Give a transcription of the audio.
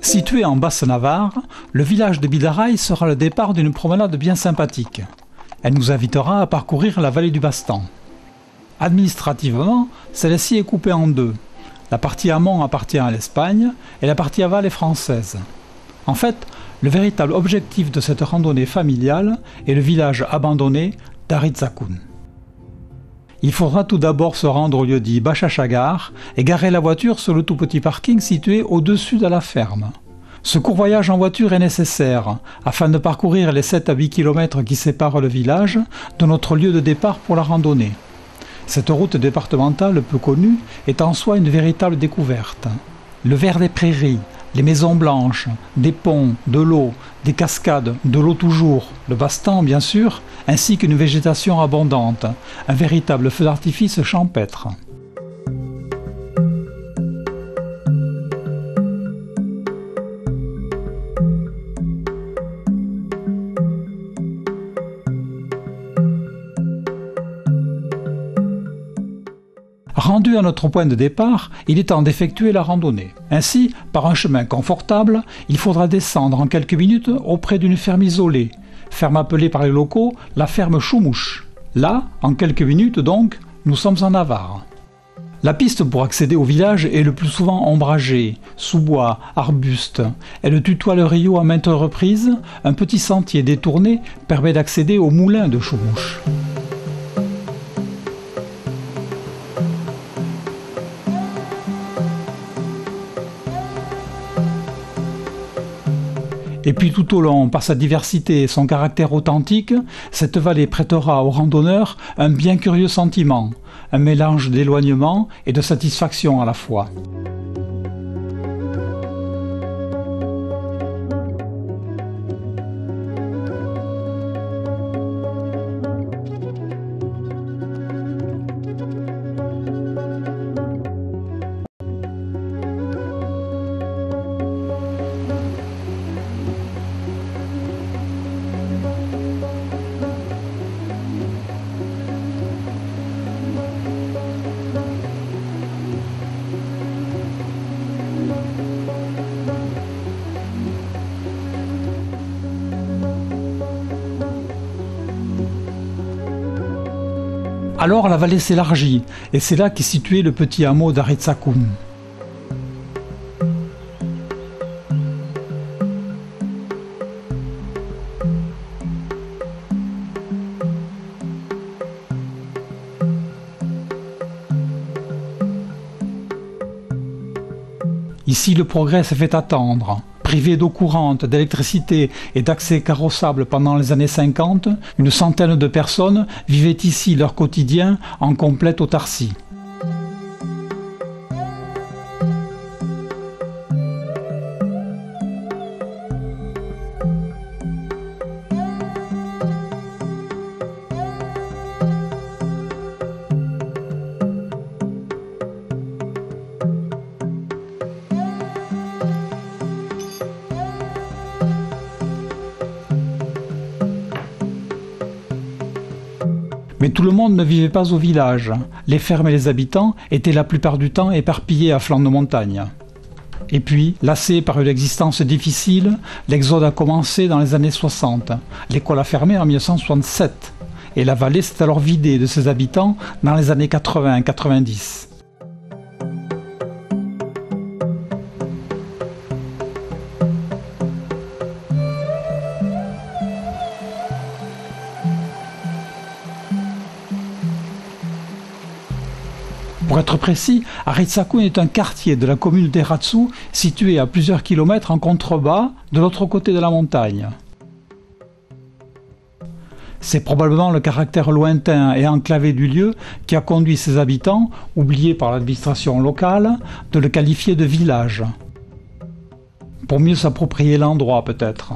Situé en Basse-Navarre, le village de Bidaraï sera le départ d'une promenade bien sympathique. Elle nous invitera à parcourir la vallée du Bastan. Administrativement, celle-ci est coupée en deux. La partie amont appartient à l'Espagne et la partie aval est française. En fait, le véritable objectif de cette randonnée familiale est le village abandonné d'Aritsakoun. Il faudra tout d'abord se rendre au lieu-dit Bachachagar et garer la voiture sur le tout petit parking situé au-dessus de la ferme. Ce court voyage en voiture est nécessaire afin de parcourir les 7 à 8 km qui séparent le village de notre lieu de départ pour la randonnée. Cette route départementale peu connue est en soi une véritable découverte. Le vert des prairies, les maisons blanches, des ponts, de l'eau, des cascades, de l'eau toujours, le Bastan bien sûr, ainsi qu'une végétation abondante, un véritable feu d'artifice champêtre. Rendu à notre point de départ, il est temps d'effectuer la randonnée. Ainsi, par un chemin confortable, il faudra descendre en quelques minutes auprès d'une ferme isolée, ferme appelée par les locaux la ferme Choumouche. Là, en quelques minutes donc, nous sommes en Navarre. La piste pour accéder au village est le plus souvent ombragée, sous-bois, arbustes. Elle tutoie le Rio à maintes reprises. Un petit sentier détourné permet d'accéder au moulin de Choumouche. Et puis tout au long, par sa diversité et son caractère authentique, cette vallée prêtera aux randonneurs un bien curieux sentiment, un mélange d'éloignement et de satisfaction à la fois. Alors la vallée s'élargit, et c'est là qu'est situé le petit hameau d'Aritsakoun. Ici, le progrès s'est fait attendre. Privés d'eau courante, d'électricité et d'accès carrossable pendant les années 50, une centaine de personnes vivaient ici leur quotidien en complète autarcie. Mais tout le monde ne vivait pas au village. Les fermes et les habitants étaient la plupart du temps éparpillés à flanc de montagne. Et puis, lassés par une existence difficile, l'exode a commencé dans les années 60. L'école a fermé en 1967. Et la vallée s'est alors vidée de ses habitants dans les années 80-90. Pour être précis, Aritsakoun est un quartier de la commune d'Eratsu situé à plusieurs kilomètres en contrebas de l'autre côté de la montagne. C'est probablement le caractère lointain et enclavé du lieu qui a conduit ses habitants, oubliés par l'administration locale, de le qualifier de village. Pour mieux s'approprier l'endroit peut-être.